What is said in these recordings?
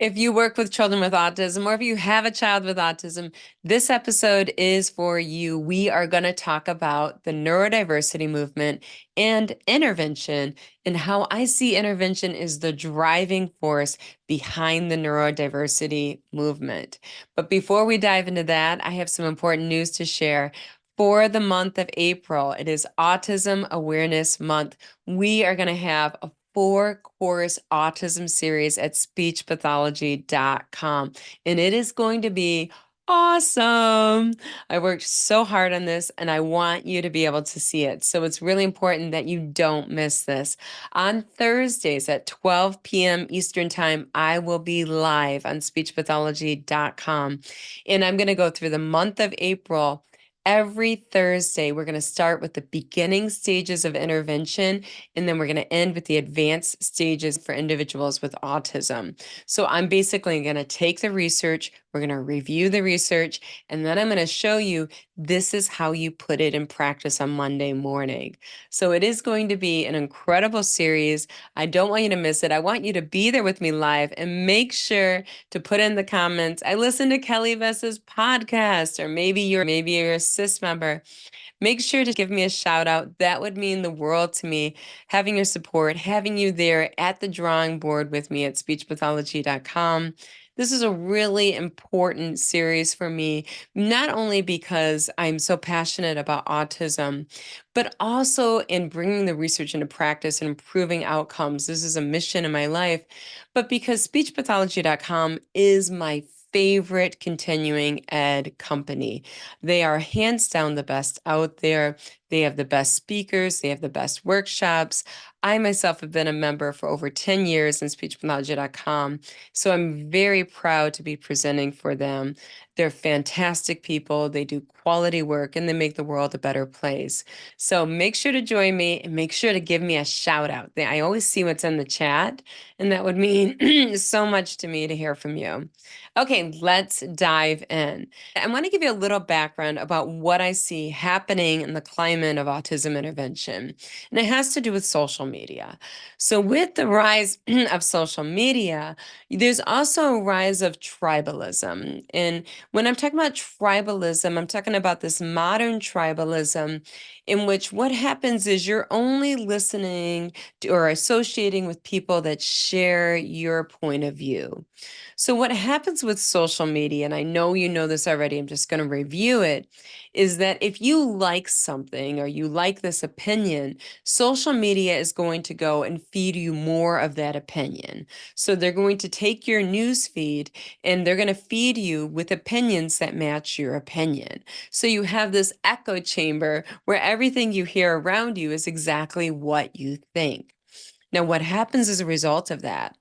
If you work with children with autism, or if you have a child with autism, this episode is for you. We are going to talk about the neurodiversity movement and intervention, and how I see intervention is the driving force behind the neurodiversity movement. But before we dive into that, I have some important news to share. For the month of April, it is Autism Awareness Month. We are going to have a 4-course autism series at speechpathology.com, and it is going to be awesome. I worked so hard on this and I want you to be able to see it. So it's really important that you don't miss this. On Thursdays at 12 p.m. Eastern Time, I will be live on speechpathology.com, and I'm going to go through the month of April. Every Thursday, we're going to start with the beginning stages of intervention, and then we're going to end with the advanced stages for individuals with autism. So I'm basically going to take the research, we're going to review the research, and then I'm going to show you this is how you put it in practice on Monday morning. So it is going to be an incredible series. I don't want you to miss it. I want you to be there with me live, and make sure to put in the comments, I listened to KellyVess's podcast, or maybe you're a CIS member. Make sure to give me a shout out. That would mean the world to me, having your support, having you there at the drawing board with me at speechpathology.com. This is a really important series for me, not only because I'm so passionate about autism, but also in bringing the research into practice and improving outcomes. This is a mission in my life, but because speechpathology.com is my favorite continuing ed company. They are hands down the best out there. They have the best speakers. They have the best workshops. I myself have been a member for over 10 years in speechpathology.com, so I'm very proud to be presenting for them. They're fantastic people. They do quality work, and they make the world a better place. So make sure to join me, and make sure to give me a shout out. I always see what's in the chat, and that would mean so much to me to hear from you. Okay, let's dive in. I want to give you a little background about what I see happening in the climate of autism intervention, and it has to do with social media. So with the rise of social media, there's also a rise of tribalism. And when I'm talking about tribalism, I'm talking about this modern tribalism in which what happens is you're only listening to or associating with people that share your point of view. So what happens with social media, and I know you know this already, I'm just going to review it, is that if you like something or you like this opinion, social media is going to go and feed you more of that opinion. So they're going to take your news feed and they're going to feed you with opinions that match your opinion. So you have this echo chamber where everything you hear around you is exactly what you think. Now, what happens as a result of that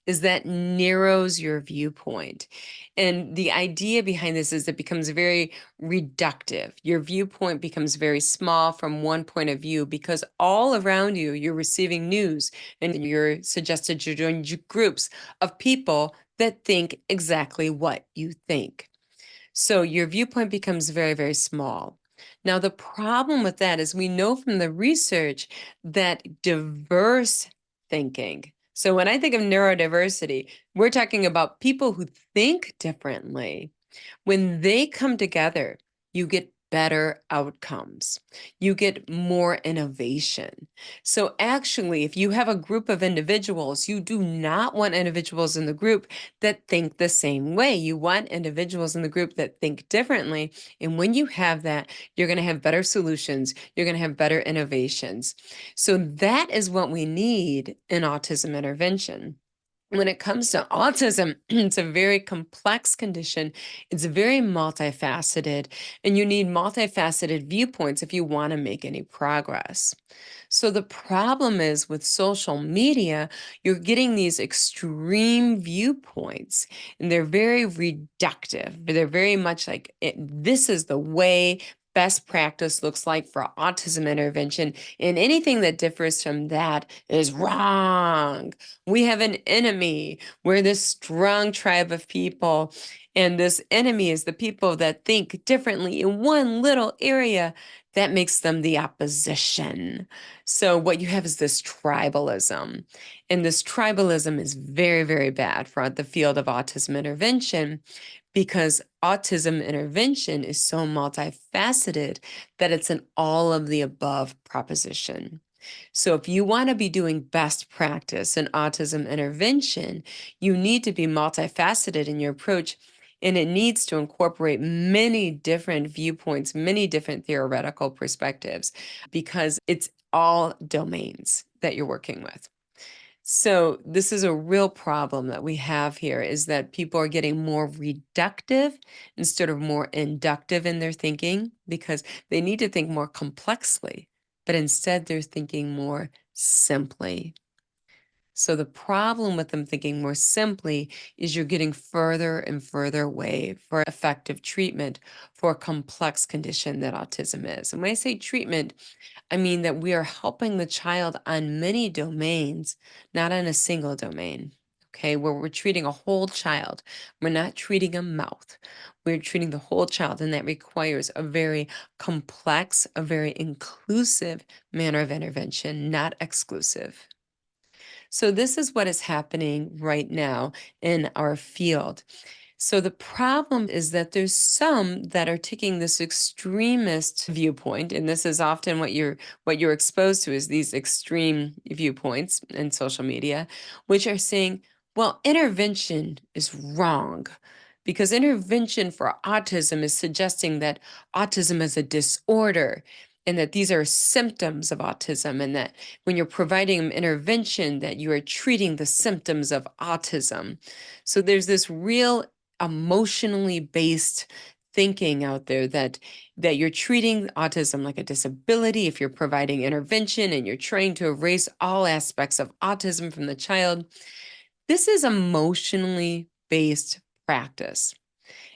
is that narrows your viewpoint. And the idea behind this is it becomes very reductive. Your viewpoint becomes very small from one point of view because all around you, you're receiving news and you're suggested to join groups of people that think exactly what you think. So your viewpoint becomes very, very small. Now, the problem with that is we know from the research that diverse thinking. So when I think of neurodiversity, we're talking about people who think differently. When they come together, you get better outcomes. You get more innovation. So actually, if you have a group of individuals, you do not want individuals in the group that think the same way. You want individuals in the group that think differently. And when you have that, you're going to have better solutions. You're going to have better innovations. So that is what we need in autism intervention. When it comes to autism, it's a very complex condition. It's very multifaceted, and you need multifaceted viewpoints if you want to make any progress. So the problem is with social media, you're getting these extreme viewpoints, and they're very reductive. They're very much like, this is the way best practice looks like for autism intervention, and anything that differs from that is wrong. We have an enemy. We're this strong tribe of people, and this enemy is the people that think differently in one little area. that makes them the opposition. So what you have is this tribalism. And this tribalism is very, very bad for the field of autism intervention because autism intervention is so multifaceted that it's an all of the above proposition. So if you want to be doing best practice in autism intervention, you need to be multifaceted in your approach, and it needs to incorporate many different viewpoints, many different theoretical perspectives, because it's all domains that you're working with. So this is a real problem that we have here, is that people are getting more reductive instead of more inductive in their thinking, because they need to think more complexly, but instead they're thinking more simply. So the problem with them thinking more simply is you're getting further and further away for effective treatment for a complex condition that autism is. And when I say treatment, I mean that we are helping the child on many domains, not on a single domain. Okay, where we're treating a whole child. We're not treating a mouth. We're treating the whole child, and that requires a very complex, a very inclusive manner of intervention, not exclusive. So this is what is happening right now in our field. So the problem is that there's some that are taking this extremist viewpoint, and this is often what you're exposed to, is these extreme viewpoints in social media, which are saying, well, intervention is wrong because intervention for autism is suggesting that autism is a disorder and that these are symptoms of autism, and that when you're providing intervention that you are treating the symptoms of autism. So there's this real emotionally based thinking out there that you're treating autism like a disability if you're providing intervention, and you're trying to erase all aspects of autism from the child. This is emotionally based practice.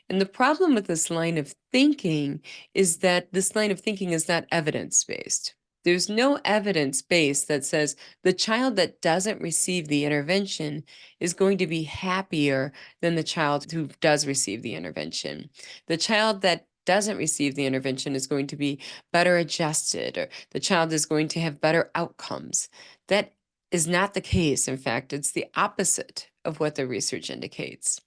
And the problem with this line of thinking is that this line of thinking is not evidence-based. There's no evidence base that says the child that doesn't receive the intervention is going to be happier than the child who does receive the intervention. The child that doesn't receive the intervention is going to be better adjusted, or the child is going to have better outcomes. That is not the case. In fact, it's the opposite of what the research indicates.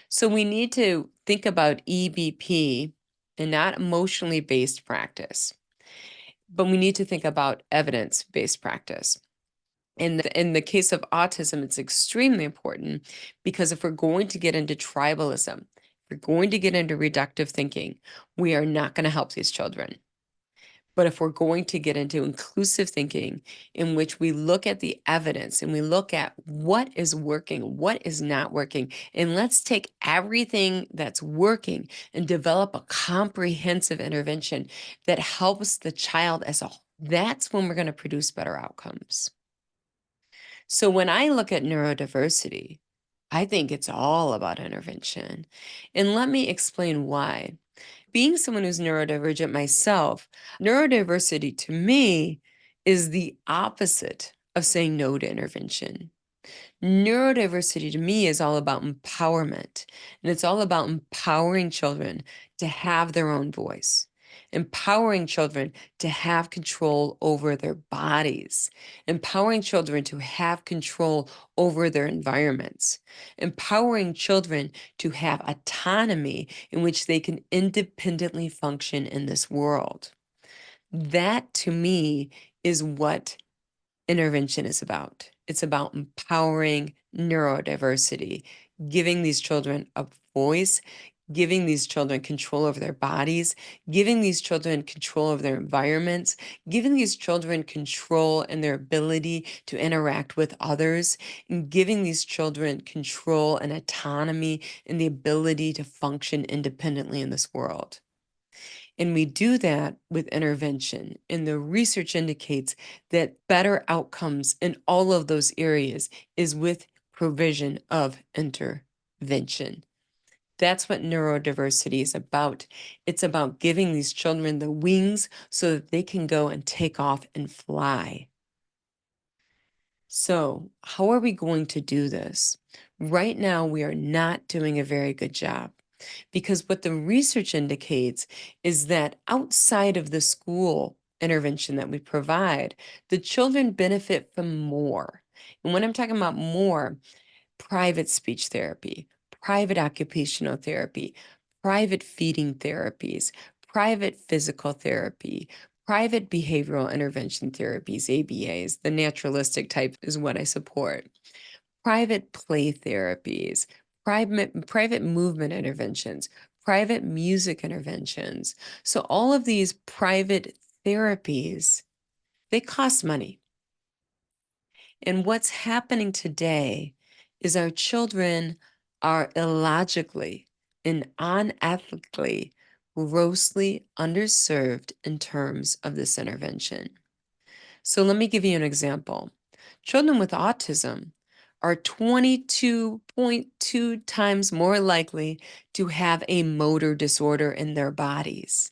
So we need to think about EBP and not emotionally based practice, but we need to think about evidence-based practice. In the case of autism, it's extremely important because if we're going to get into tribalism, if we're going to get into reductive thinking, we are not going to help these children. But if we're going to get into inclusive thinking, in which we look at the evidence and we look at what is working, what is not working, and let's take everything that's working and develop a comprehensive intervention that helps the child as a whole, that's when we're going to produce better outcomes. So when I look at neurodiversity, I think it's all about intervention. And let me explain why. Being someone who's neurodivergent myself, neurodiversity to me is the opposite of saying no to intervention. Neurodiversity to me is all about empowerment, and it's all about empowering children to have their own voice, empowering children to have control over their bodies, empowering children to have control over their environments, empowering children to have autonomy in which they can independently function in this world. That to me is what intervention is about. It's about empowering neurodiversity, giving these children a voice, giving these children control over their bodies, giving these children control over their environments, giving these children control and their ability to interact with others, and giving these children control and autonomy and the ability to function independently in this world. And we do that with intervention. And the research indicates that better outcomes in all of those areas is with provision of intervention. That's what neurodiversity is about. It's about giving these children the wings so that they can go and take off and fly. So, how are we going to do this? Right now, we are not doing a very good job. Because what the research indicates is that outside of the school intervention that we provide, the children benefit from more. And when I'm talking about more, private speech therapy, private occupational therapy, private feeding therapies, private physical therapy, private behavioral intervention therapies, ABAs, the naturalistic type is what I support, private play therapies, private movement interventions, private music interventions. So all of these private therapies, they cost money. And what's happening today is our children are illogically and unethically grossly underserved in terms of this intervention. So let me give you an example. Children with autism are 22.2 times more likely to have a motor disorder in their bodies.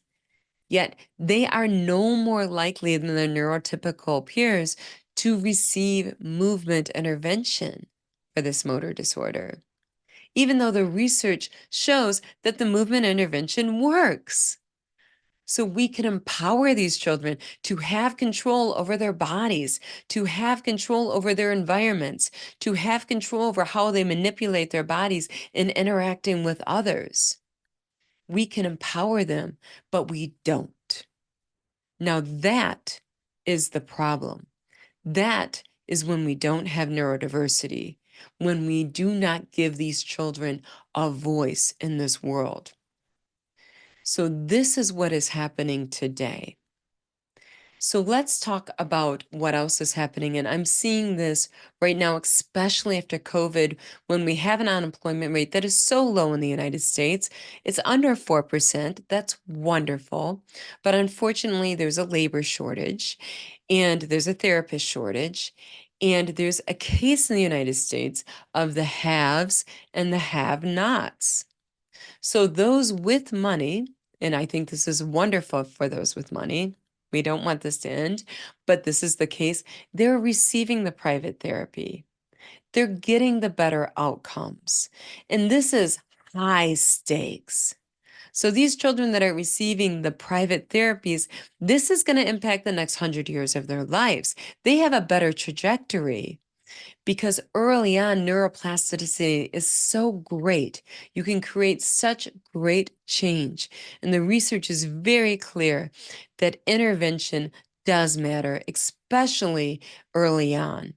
Yet they are no more likely than their neurotypical peers to receive movement intervention for this motor disorder, even though the research shows that the movement intervention works. So we can empower these children to have control over their bodies, to have control over their environments, to have control over how they manipulate their bodies in interacting with others. We can empower them, but we don't. Now that is the problem. That is when we don't have neurodiversity, when we do not give these children a voice in this world. So this is what is happening today. So let's talk about what else is happening. And I'm seeing this right now, especially after COVID, when we have an unemployment rate that is so low in the United States. It's under 4%. That's wonderful. But unfortunately, there's a labor shortage and there's a therapist shortage. And there's a case in the United States of the haves and the have-nots. So those with money, and I think this is wonderful for those with money, we don't want this to end, but this is the case, they're receiving the private therapy. They're getting the better outcomes. And this is high stakes. So these children that are receiving the private therapies, this is going to impact the next 100 years of their lives. They have a better trajectory because early on, neuroplasticity is so great. You can create such great change. And the research is very clear that intervention does matter, especially early on.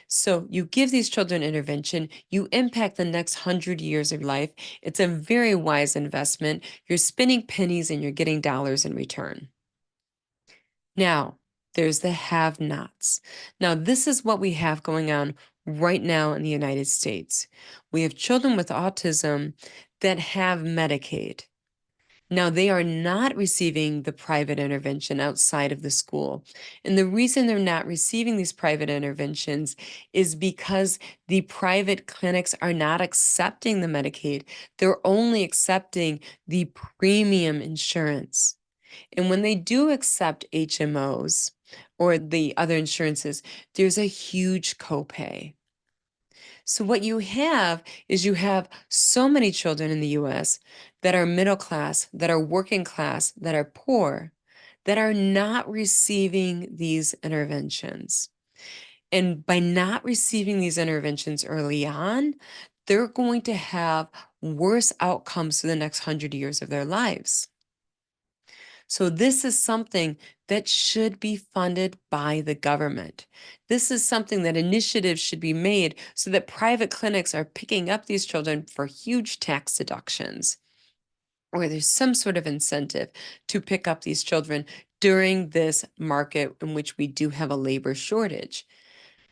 So you give these children intervention, you impact the next 100 years of life. It's a very wise investment. You're spending pennies and you're getting dollars in return. Now, there's the have-nots. Now, this is what we have going on right now in the United States. We have children with autism that have Medicaid. Now, they are not receiving the private intervention outside of the school. And the reason they're not receiving these private interventions is because the private clinics are not accepting the Medicaid. They're only accepting the premium insurance. And when they do accept HMOs or the other insurances, there's a huge copay. So what you have is you have so many children in the US that are middle class, that are working class, that are poor, that are not receiving these interventions. And by not receiving these interventions early on, they're going to have worse outcomes for the next 100 years of their lives. So this is something that should be funded by the government. This is something that initiatives should be made so that private clinics are picking up these children for huge tax deductions, or there's some sort of incentive to pick up these children during this market in which we do have a labor shortage.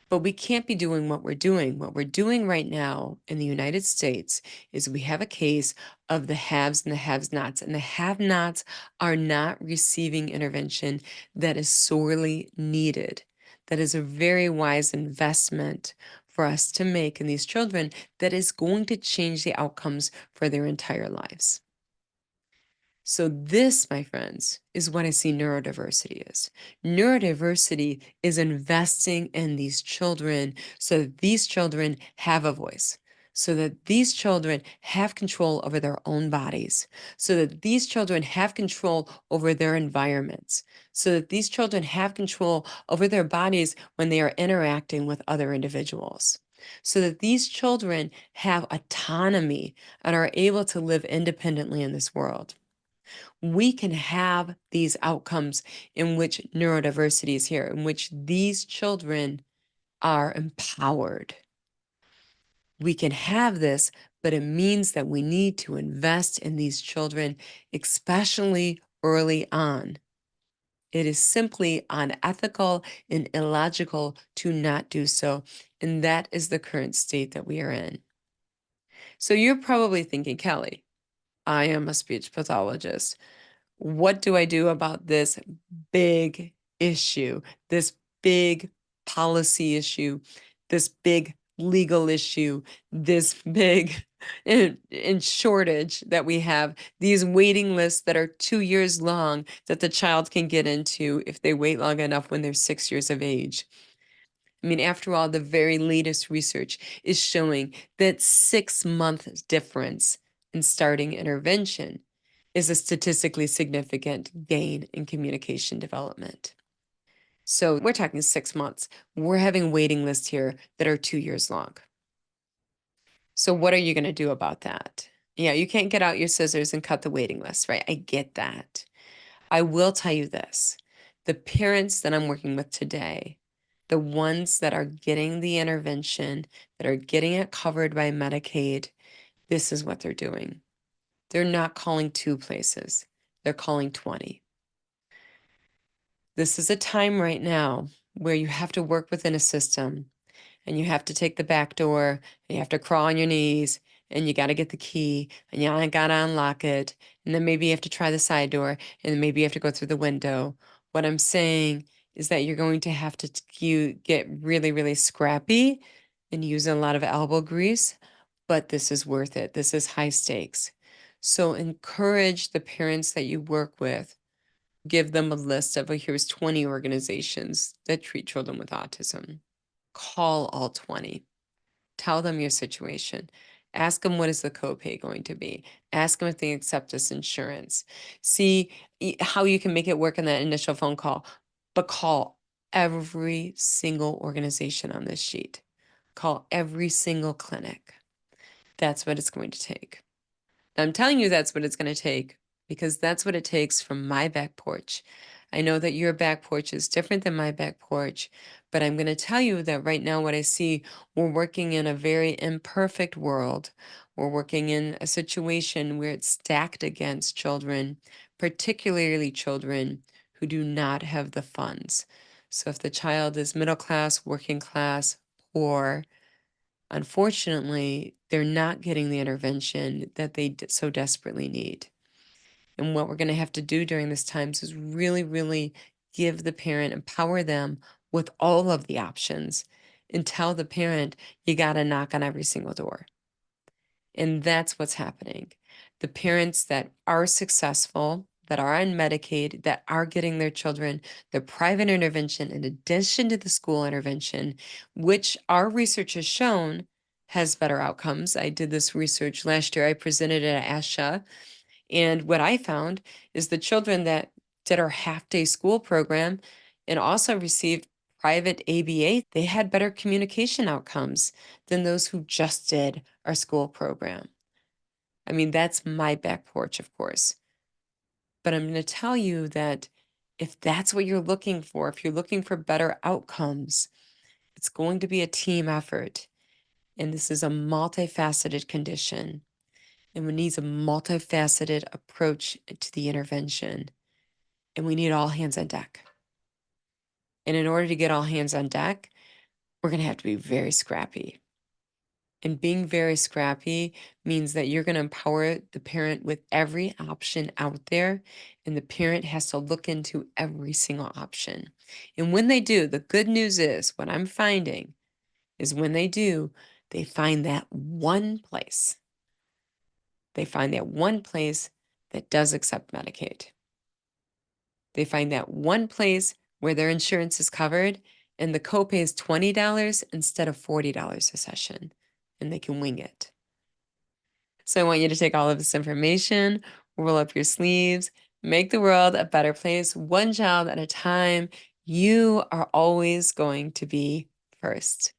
But we can't be doing what we're doing. What we're doing right now in the United States is we have a case of the haves and the have-nots, and the have-nots are not receiving intervention that is sorely needed. That is a very wise investment for us to make in these children that is going to change the outcomes for their entire lives. So this, my friends, is what I see neurodiversity is. Neurodiversity is investing in these children so that these children have a voice, so that these children have control over their own bodies, so that these children have control over their environments, so that these children have control over their bodies when they are interacting with other individuals, so that these children have autonomy and are able to live independently in this world. We can have these outcomes in which neurodiversity is here, in which these children are empowered. We can have this, but it means that we need to invest in these children, especially early on. It is simply unethical and illogical to not do so. And that is the current state that we are in. So you're probably thinking, Kelly, I am a speech pathologist. What do I do about this big issue, this big policy issue, this big legal issue, this big in shortage that we have, these waiting lists that are 2 years long that the child can get into if they wait long enough when they're 6 years of age? I mean, after all, the very latest research is showing that 6-month difference in starting intervention is a statistically significant gain in communication development. So we're talking 6 months. We're having waiting lists here that are 2 years long. So what are you going to do about that? Yeah, you can't get out your scissors and cut the waiting list, right? I get that. I will tell you this. The parents that I'm working with today, the ones that are getting the intervention, that are getting it covered by Medicaid, this is what they're doing. They're not calling 2 places. They're calling 20. This is a time right now where you have to work within a system and you have to take the back door and you have to crawl on your knees and you got to get the key and you got to unlock it. And then maybe you have to try the side door and then maybe you have to go through the window. What I'm saying is that you're going to have to you get really, really scrappy and use a lot of elbow grease, but this is worth it. This is high stakes. So encourage the parents that you work with. Give them a list of, here's 20 organizations that treat children with autism. Call all 20. Tell them your situation. Ask them what is the copay going to be. Ask them if they accept this insurance. See how you can make it work in that initial phone call, but call every single organization on this sheet. Call every single clinic. That's what it's going to take. I'm telling you that's what it's going to take because that's what it takes from my back porch. I know that your back porch is different than my back porch, but I'm going to tell you that right now what I see, we're working in a very imperfect world. We're working in a situation where it's stacked against children, particularly children who do not have the funds. So if the child is middle class, working class, poor, unfortunately, they're not getting the intervention that they so desperately need. And what we're going to have to do during this time is really, really give the parent, empower them with all of the options and tell the parent, you got to knock on every single door. And that's what's happening. The parents that are successful, that are on Medicaid, that are getting their children the private intervention in addition to the school intervention, which our research has shown has better outcomes. I did this research last year. I presented it at ASHA. And what I found is the children that did our half-day school program and also received private ABA, they had better communication outcomes than those who just did our school program. I mean, that's my back porch, of course. But I'm going to tell you that if that's what you're looking for, if you're looking for better outcomes, it's going to be a team effort. And this is a multifaceted condition. And we need a multifaceted approach to the intervention. And we need all hands on deck. And in order to get all hands on deck, we're going to have to be very scrappy. And being very scrappy means that you're going to empower the parent with every option out there, and the parent has to look into every single option. And when they do, the good news is what I'm finding is when they do, they find that one place. They find that one place that does accept Medicaid. They find that one place where their insurance is covered and the copay is $20 instead of $40 a session. and they can wing it. So I want you to take all of this information, roll up your sleeves, make the world a better place, one child at a time. You are always going to be first.